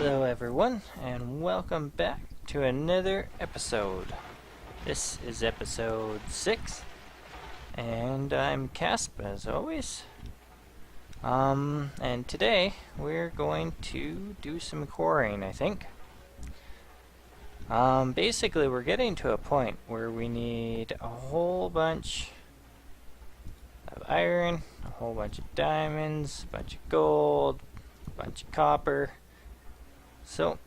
Hello everyone, and welcome back to another episode. This is episode 6, and I'm Casp as always. And today we're going to do some quarrying, I think. Basically we're getting to a point where we need a whole bunch of iron, a whole bunch of diamonds, a bunch of gold, a bunch of copper. So,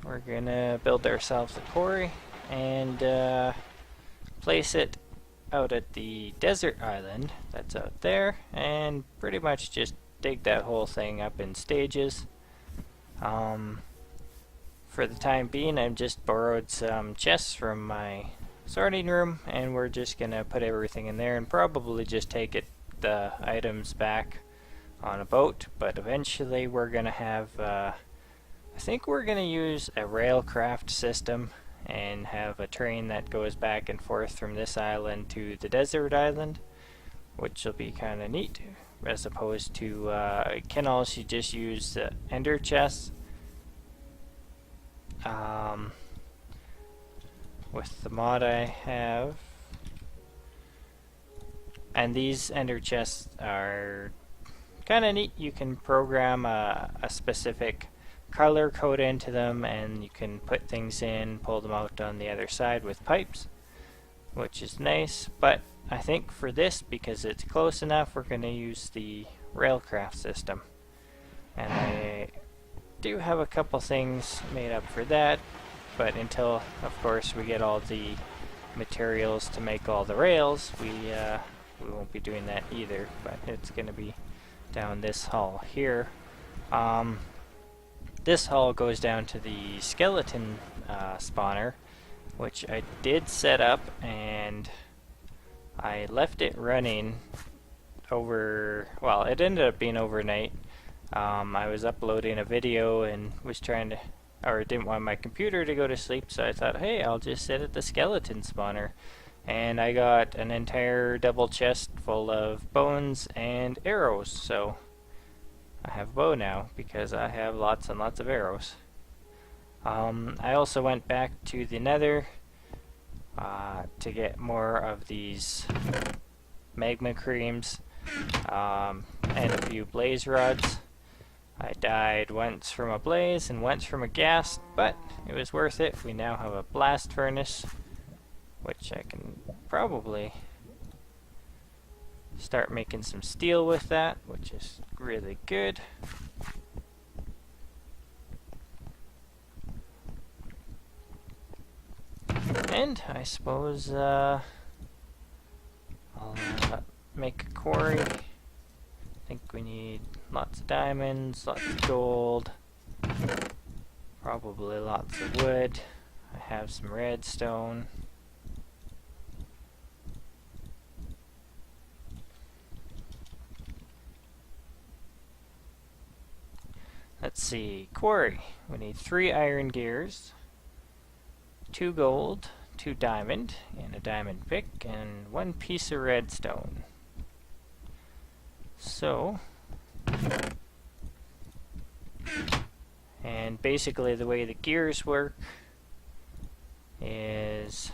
we're gonna build ourselves a quarry and place it out at the desert island that's out there, and pretty much just dig that whole thing up in stages. For the time being, I've just borrowed some chests from my sorting room, and we're just gonna put everything in there and probably just take the items back on a boat. But eventually, we're gonna have I think we're going to use a railcraft system and have a train that goes back and forth from this island to the desert island, which will be kind of neat, as opposed to I can also just use the ender chests with the mod I have. And these ender chests are kind of neat. You can program a specific color code into them, and you can put things in, pull them out on the other side with pipes, which is nice. But I think for this, because it's close enough, we're going to use the railcraft system. And I do have a couple things made up for that, but until, of course, we get all the materials to make all the rails, we won't be doing that either. But it's going to be down this hall here. This hull goes down to the skeleton spawner, which I did set up, and I left it running over, well, it ended up being overnight. I was uploading a video and was trying to, or didn't want my computer to go to sleep, so I thought, hey, I'll just sit at the skeleton spawner. And I got an entire double chest full of bones and arrows, so I have a bow now because I have lots and lots of arrows. I also went back to the nether to get more of these magma creams and a few blaze rods. I died once from a blaze and once from a ghast, but it was worth it. We now have a blast furnace, which I can probably start making some steel with that, which is really good. And I suppose I'll make a quarry. I think we need lots of diamonds, lots of gold, probably lots of wood. I have some redstone. Let's see, quarry. We need 3 iron gears, 2 gold, 2 diamond, and a diamond pick, and 1 piece of redstone. So, and basically the way the gears work is,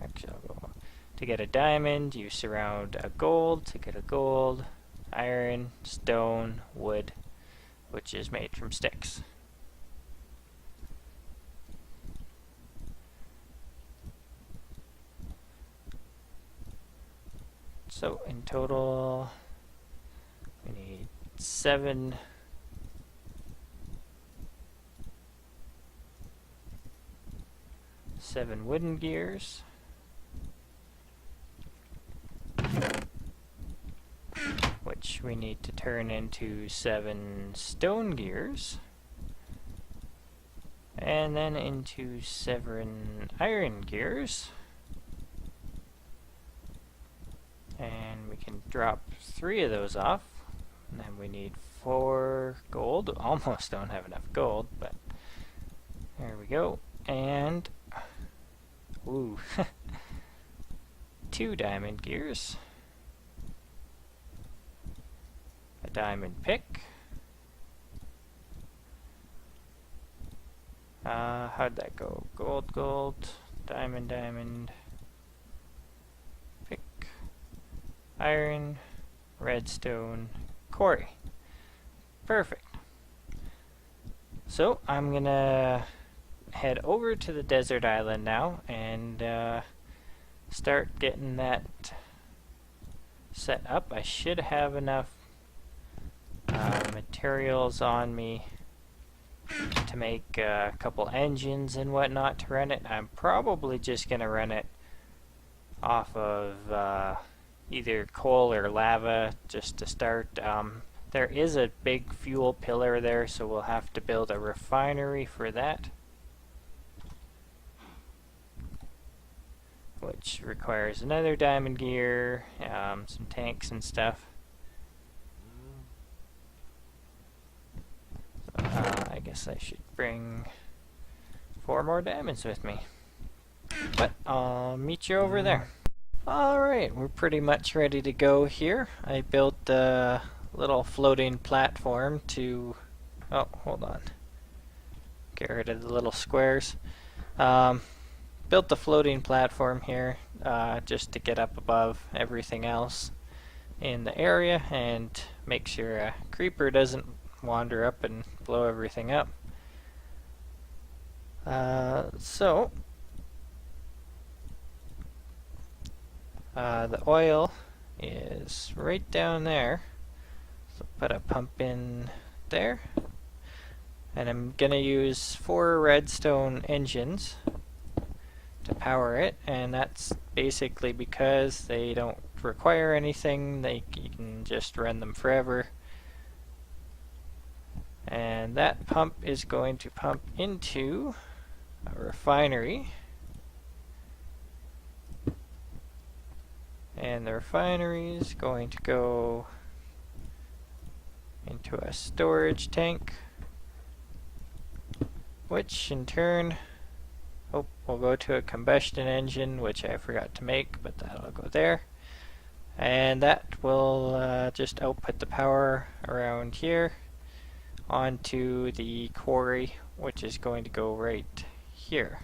actually I'll go, to get a diamond, you surround a gold. To get a gold, iron, stone, wood, which is made from sticks. So in total, we need 7 wooden gears, which we need to turn into 7 stone gears, and then into 7 iron gears. And we can drop 3 of those off, and then we need 4 gold. Almost don't have enough gold, but there we go. And ooh, 2 diamond gears, a diamond pick, How'd that go? Gold, gold, diamond, diamond, pick, iron, redstone, quarry. Perfect. So I'm gonna head over to the desert island now and start getting that set up. I should have enough materials on me to make a couple engines and whatnot to run it. I'm probably just gonna run it off of either coal or lava just to start. There is a big fuel pillar there, so we'll have to build a refinery for that, which requires another diamond gear, some tanks and stuff. I guess I should bring 4 more diamonds with me. But I'll meet you over there. Alright, we're pretty much ready to go here. I built a little floating platform to... Oh, hold on. Get rid of the little squares. Built the floating platform here just to get up above everything else in the area and make sure a creeper doesn't wander up and blow everything up. The oil is right down there, so put a pump in there, and I'm gonna use 4 redstone engines to power it, and that's basically because they don't require anything. You can just run them forever. And that pump is going to pump into a refinery. And the refinery is going to go into a storage tank, which in turn will go to a combustion engine, which I forgot to make, but that'll go there. And that will just output the power around here onto the quarry, which is going to go right here.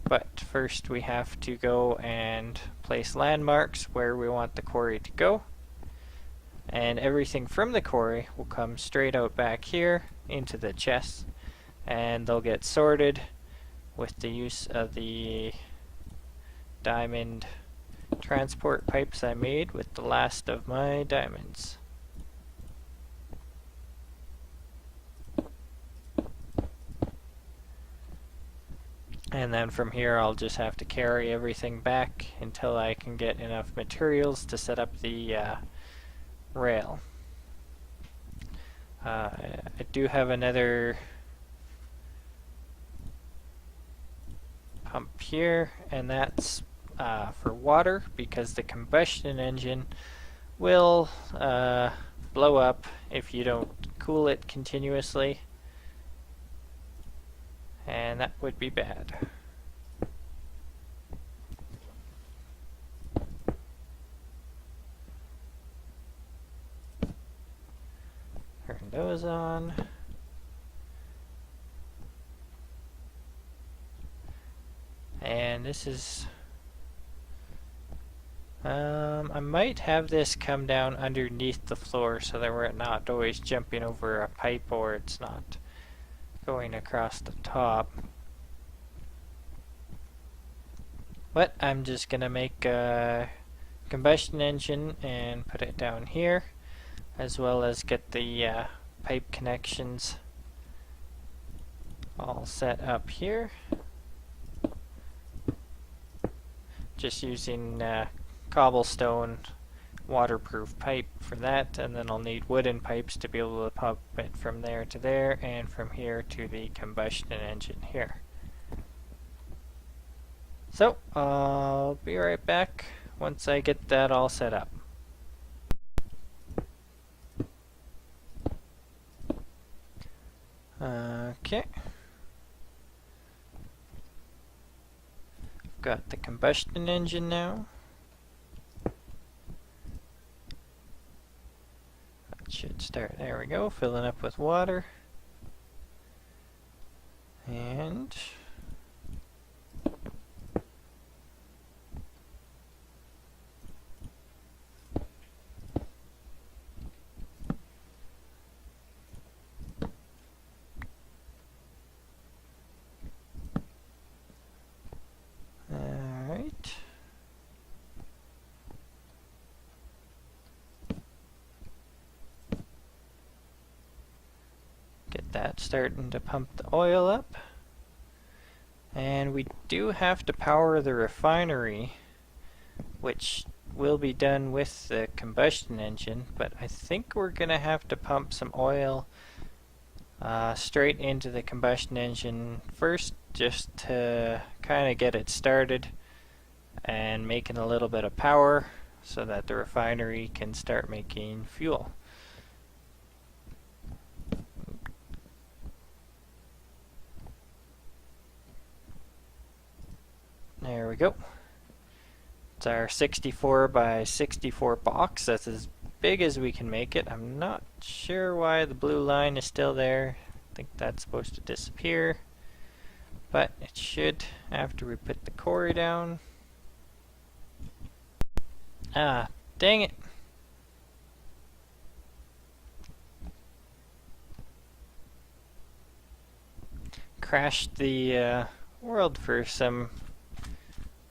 But first we have to go and place landmarks where we want the quarry to go. And everything from the quarry will come straight out back here into the chests, and they'll get sorted with the use of the diamond transport pipes I made with the last of my diamonds. And then from here I'll just have to carry everything back until I can get enough materials to set up the rail. I do have another pump here, and that's for water, because the combustion engine will blow up if you don't cool it continuously, and that would be bad. Turn those on. And this is I might have this come down underneath the floor so that we're not always jumping over a pipe, or it's not going across the top. But I'm just gonna make a combustion engine and put it down here, as well as get the pipe connections all set up here. Just using cobblestone waterproof pipe for that, and then I'll need wooden pipes to be able to pump it from there to there, and from here to the combustion engine here. So I'll be right back once I get that all set up. Okay. Got the combustion engine now. That should start, there we go, filling up with water. And alright. Get that starting to pump the oil up. And we do have to power the refinery, which will be done with the combustion engine, but I think we're going to have to pump some oil straight into the combustion engine first, just to kind of get it started and making a little bit of power so that the refinery can start making fuel. There we go. It's our 64 by 64 box. That's as big as we can make it. I'm not sure why the blue line is still there. I think that's supposed to disappear. But it should after we put the quarry down. Ah, dang it. Crashed the world for some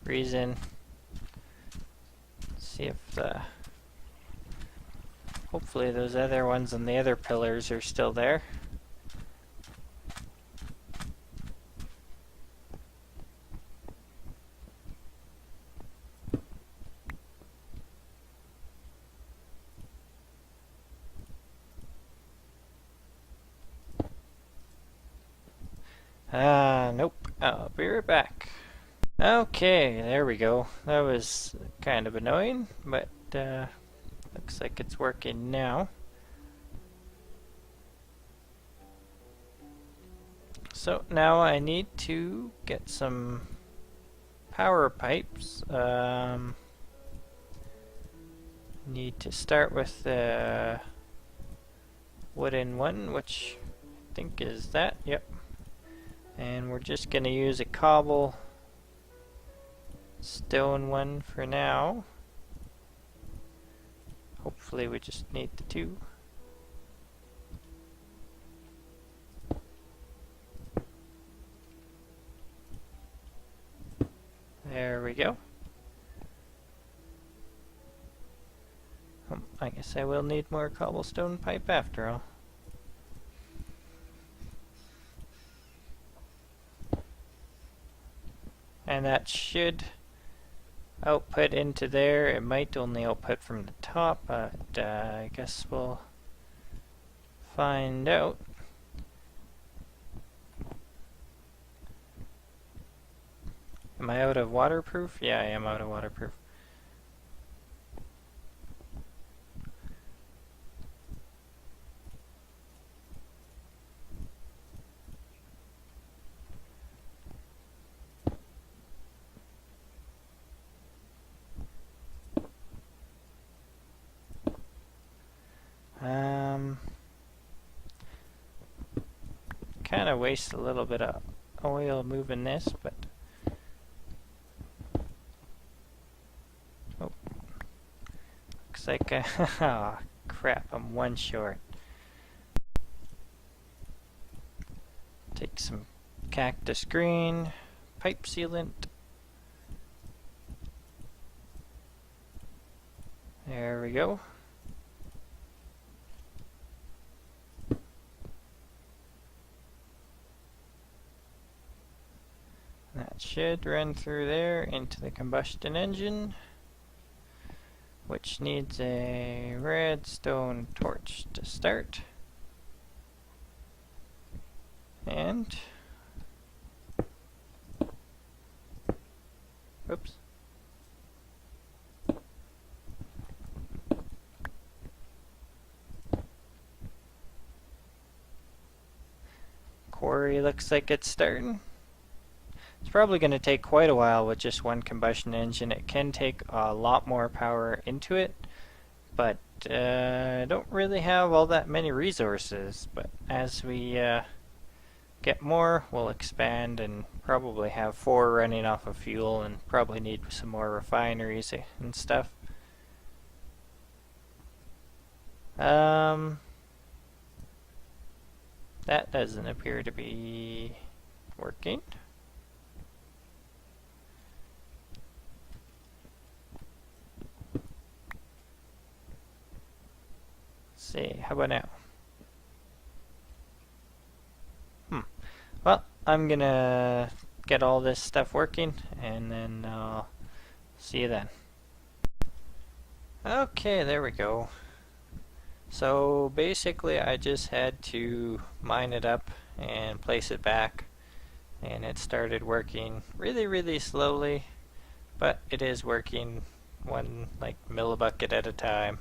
reason. Let's see if hopefully those other ones on the other pillars are still there. Nope. I'll be right back. Okay, there we go. That was kind of annoying, but looks like it's working now. So now I need to get some power pipes. Need to start with the wooden one, which I think is that. Yep. And we're just going to use a cobble stone one for now. Hopefully we just need the two. There we go. I guess I will need more cobblestone pipe after all. And that should output into there. It might only output from the top, but I guess we'll find out. Am I out of waterproof? Yeah, I am out of waterproof. Kind of waste a little bit of oil moving this, but oh, looks like oh crap, I'm one short. Take some cactus green, pipe sealant. There we go. That should run through there into the combustion engine, which needs a redstone torch to start. And oops. Quarry looks like it's starting. It's probably going to take quite a while with just one combustion engine. It can take a lot more power into it, but I don't really have all that many resources. But as we get more, we'll expand and probably have 4 running off of fuel and probably need some more refineries and stuff. That doesn't appear to be working. Let's see, how about now? Well, I'm gonna get all this stuff working and then I'll see you then. Okay, there we go. So basically I just had to mine it up and place it back, and it started working really slowly, but it is working, one like millibucket at a time.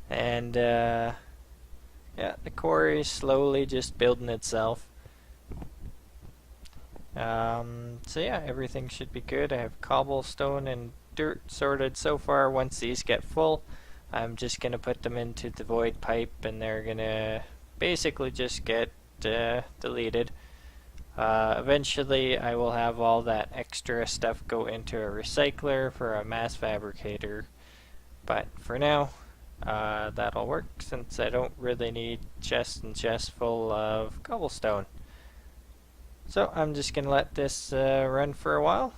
And yeah, the quarry is slowly just building itself. So yeah, everything should be good. I have cobblestone and dirt sorted so far. Once these get full, I'm just gonna put them into the void pipe and they're gonna basically just get deleted. Eventually I will have all that extra stuff go into a recycler for a mass fabricator, but for now that'll work since I don't really need chests and chests full of cobblestone. So I'm just gonna let this run for a while.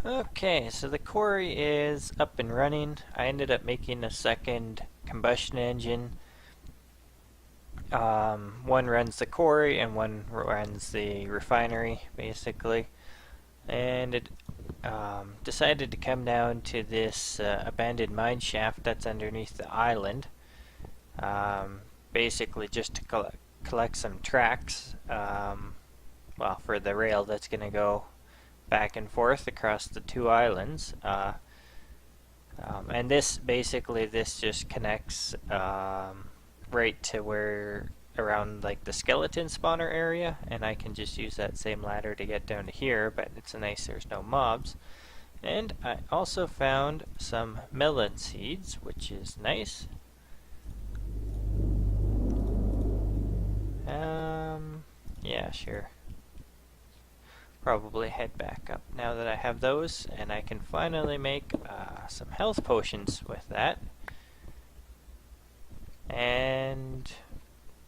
Okay, so the quarry is up and running. I ended up making a second combustion engine. One runs the quarry and one runs the refinery, basically. And it decided to come down to this abandoned mine shaft that's underneath the island. Basically just to collect some tracks, well, for the rail that's going to go back and forth across the 2 islands. And this just connects right to where, around like the skeleton spawner area, and I can just use that same ladder to get down to here, but it's nice there's no mobs. And I also found some melon seeds, which is nice. Yeah, sure. Probably head back up now that I have those, and I can finally make some health potions with that. And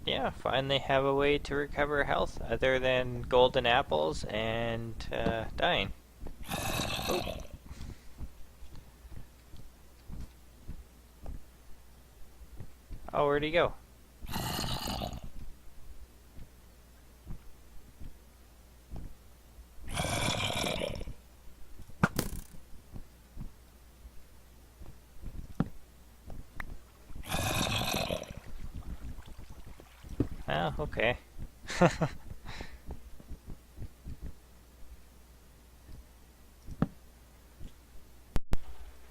yeah, finally have a way to recover health other than golden apples and dying. Oh. Oh, where'd he go? Oh, okay.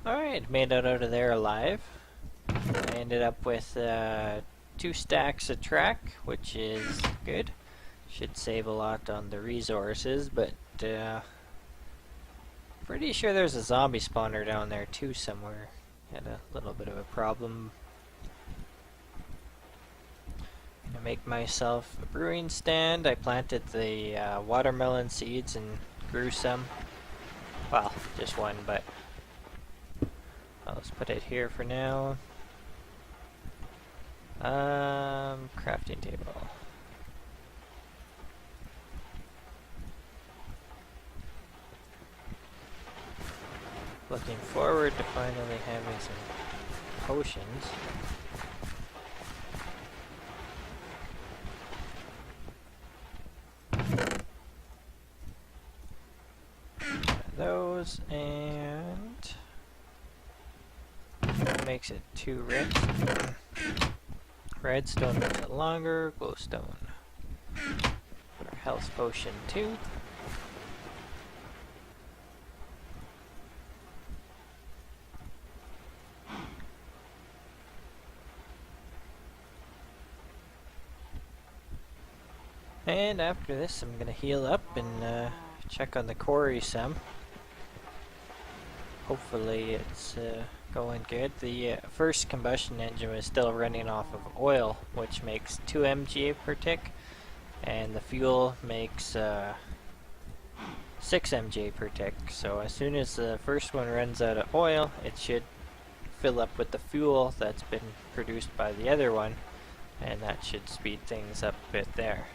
Alright, made it out of there alive. I ended up with 2 stacks of track, which is good. Should save a lot on the resources, but pretty sure there's a zombie spawner down there too somewhere. Had a little bit of a problem. I make myself a brewing stand. I planted the watermelon seeds and grew some. Well, just one, but I'll just put it here for now. Crafting table. Looking forward to finally having some potions. Those, and that makes it 2 red. Redstone makes it longer. Glowstone. Our health potion 2. And after this, I'm gonna heal up and check on the quarry some. Hopefully it's going good. The first combustion engine was still running off of oil, which makes 2 MGA per tick. and the fuel makes 6 MJ per tick. So as soon as the first one runs out of oil, it should fill up with the fuel that's been produced by the other one, and that should speed things up a bit there.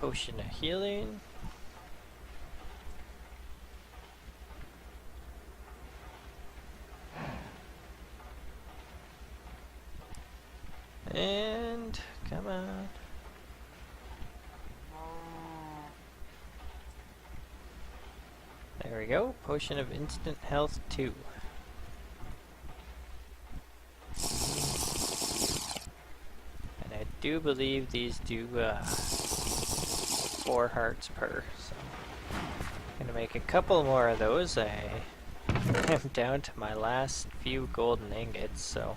Potion of healing. And come on. There we go. Potion of instant health 2. And I do believe these do 4 hearts per. So I'm gonna make a couple more of those. I am down to my last few golden ingots, so.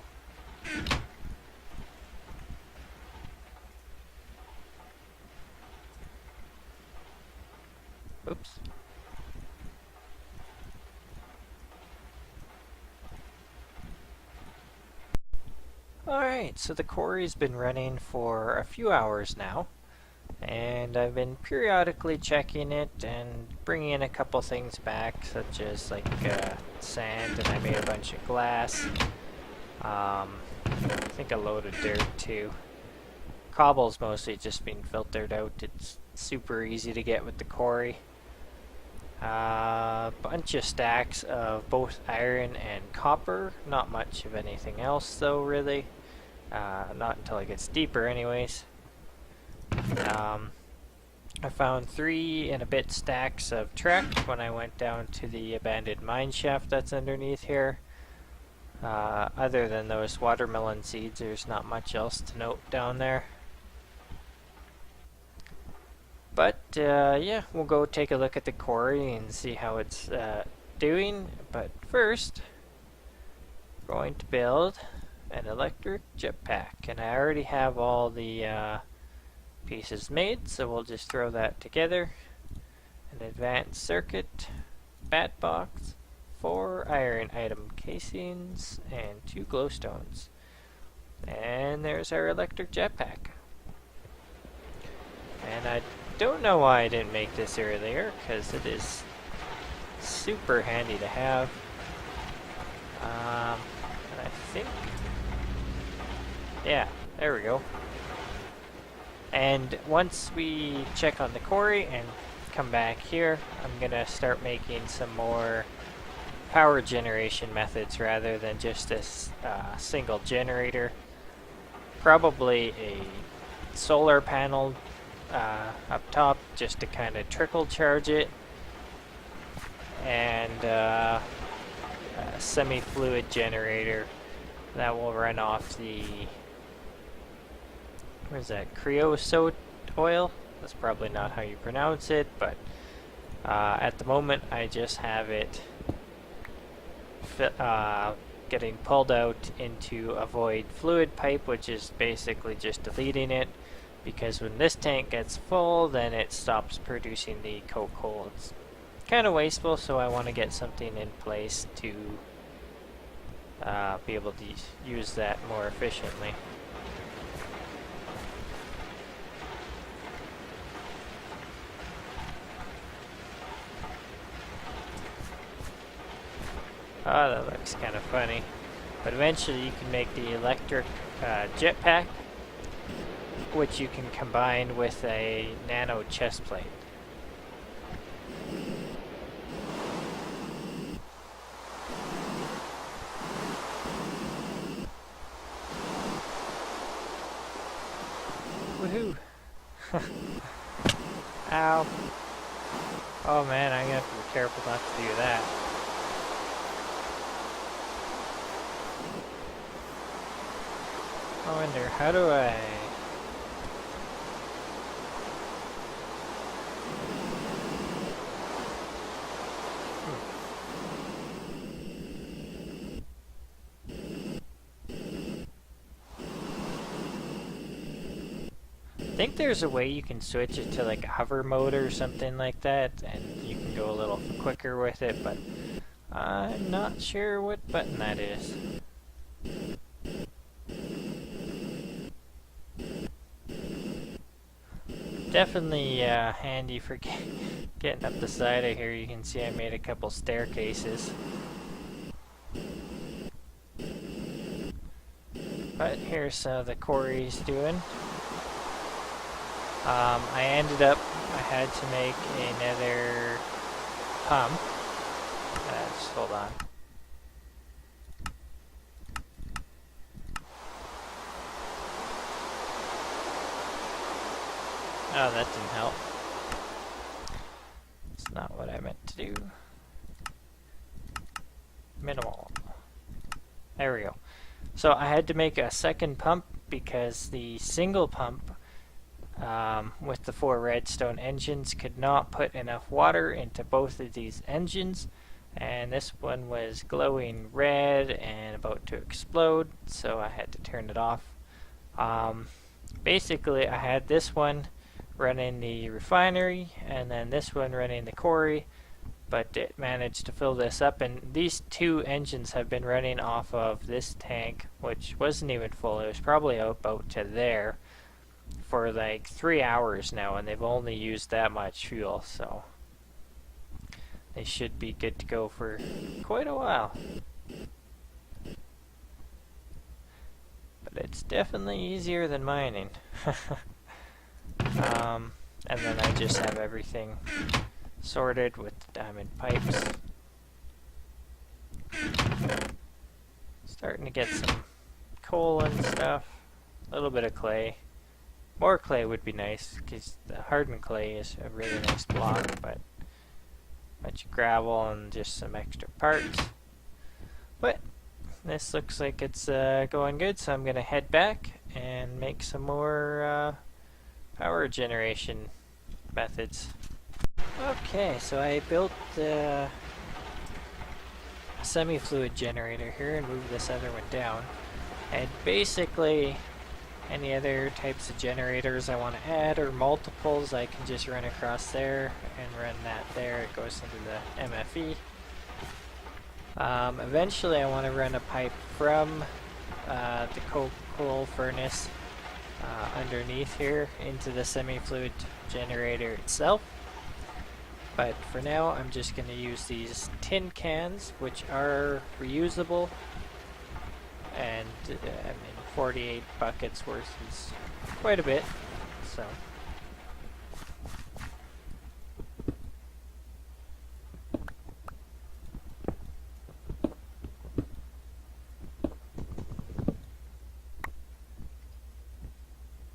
Oops. Alright, so the quarry's been running for a few hours now, and I've been periodically checking it and bringing in a couple things back, such as like sand, and I made a bunch of glass. I think a load of dirt too. Cobble's mostly just been filtered out. It's super easy to get with the quarry. Bunch of stacks of both iron and copper. Not much of anything else though, really. Not until it gets deeper anyways. I found 3 and a bit stacks of Trek when I went down to the abandoned mine shaft that's underneath here. Other than those watermelon seeds, there's not much else to note down there. But yeah, we'll go take a look at the quarry and see how it's doing. But first, we're going to build an electric jetpack, and I already have all the pieces made, so we'll just throw that together. An advanced circuit, bat box, 4 iron item casings, and 2 glowstones. And there's our electric jetpack. And I don't know why I didn't make this earlier, because it is super handy to have. And I think, yeah, there we go. And once we check on the quarry and come back here, I'm gonna start making some more power generation methods rather than just this single generator. Probably a solar panel up top just to kind of trickle charge it, and a semi-fluid generator that will run off the, where's that, creosote oil? That's probably not how you pronounce it, but at the moment I just have it getting pulled out into a void fluid pipe, which is basically just deleting it, because when this tank gets full, then it stops producing the coke coal. It's kind of wasteful, so I want to get something in place to be able to use that more efficiently. Oh, that looks kind of funny. But eventually you can make the electric jetpack, which you can combine with a nano chest plate. Woohoo! Ow! Oh man, I'm gonna have to be careful not to do that. I wonder, how do I... I think there's a way you can switch it to like a hover mode or something like that, and you can go a little quicker with it, but I'm not sure what button that is. Definitely handy for getting up the side of here. You can see I made a couple staircases. But here's how the quarry's doing. I ended up, I had to make another pump. Just hold on. Oh, that didn't help. It's not what I meant to do. Minimal. There we go. So I had to make a second pump because the single pump with the 4 redstone engines could not put enough water into both of these engines, and this one was glowing red and about to explode, so I had to turn it off. Basically I had this one running the refinery and then this one running the quarry, but it managed to fill this up, and these 2 engines have been running off of this tank, which wasn't even full. It was probably about to there for like 3 hours now, and they've only used that much fuel, so they should be good to go for quite a while. But it's definitely easier than mining. And then I just have everything sorted with the diamond pipes. Starting to get some coal and stuff. A little bit of clay. More clay would be nice, because the hardened clay is a really nice block, but a bunch of gravel and just some extra parts. But this looks like it's going good, so I'm going to head back and make some more power generation methods. Okay, so I built a semi-fluid generator here and moved this other one down. And basically, any other types of generators I want to add or multiples, I can just run across there and run that there. It goes into the MFE. Eventually I want to run a pipe from the coal furnace underneath here into the semi-fluid generator itself. But for now I'm just going to use these tin cans, which are reusable, and I mean 48 buckets worth is quite a bit, so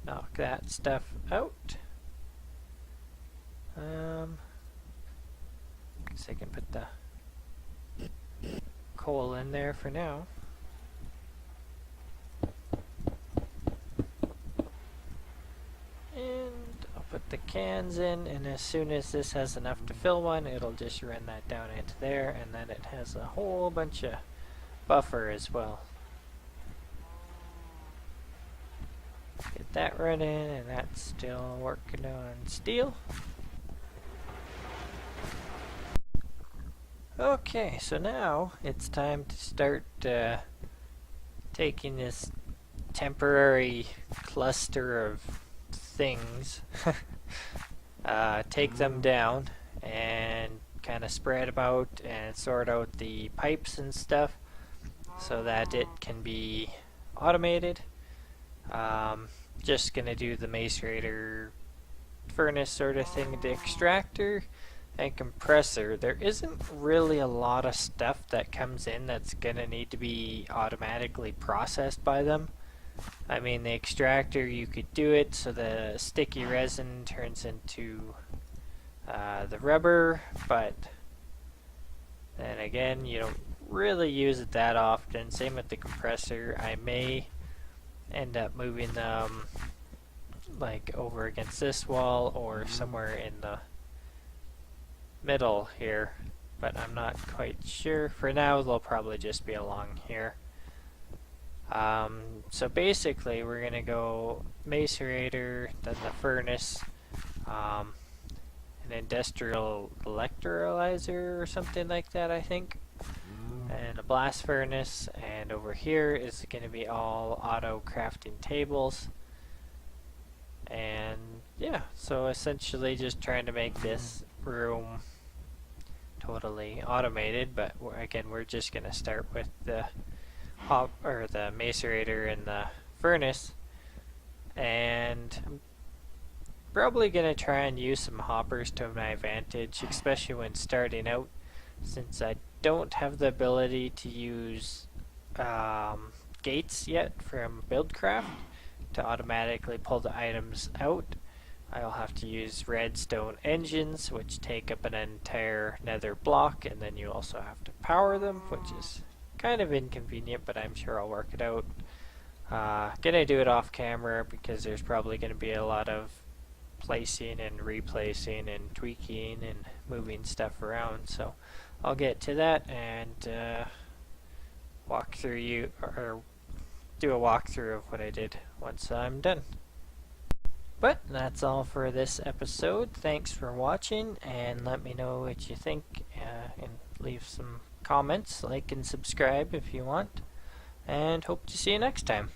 knock that stuff out. Guess I can put the coal in there for now. And I'll put the cans in, and as soon as this has enough to fill one, it'll just run that down into there, and then it has a whole bunch of buffer as well. Get that running, and that's still working on steel. Okay, so now it's time to start taking this temporary cluster of things, take them down and kind of spread about and sort out the pipes and stuff so that it can be automated. Just gonna do the macerator furnace sort of thing, the extractor and compressor. There isn't really a lot of stuff that comes in that's gonna need to be automatically processed by them. I mean, the extractor, you could do it so the sticky resin turns into the rubber, but then again, you don't really use it that often. Same with the compressor. I may end up moving them like over against this wall or somewhere in the middle here, but I'm not quite sure. For now they'll probably just be along here. So basically we're gonna go macerator, then the furnace, an industrial electrolyzer or something like that, I think, and a blast furnace, and over here is going to be all auto crafting tables. And yeah, so essentially just trying to make this room totally automated, but again, we're just going to start with the the macerator and the furnace, and I'm probably going to try and use some hoppers to my advantage, especially when starting out, since I don't have the ability to use gates yet from Buildcraft to automatically pull the items out. I'll have to use redstone engines, which take up an entire nether block, and then you also have to power them, which is kind of inconvenient, but I'm sure I'll work it out. Gonna do it off camera because there's probably gonna be a lot of placing and replacing and tweaking and moving stuff around, so I'll get to that and walk through you, or do a walkthrough of what I did once I'm done. But that's all for this episode. Thanks for watching, and let me know what you think, and leave some comments, like and subscribe if you want, and hope to see you next time.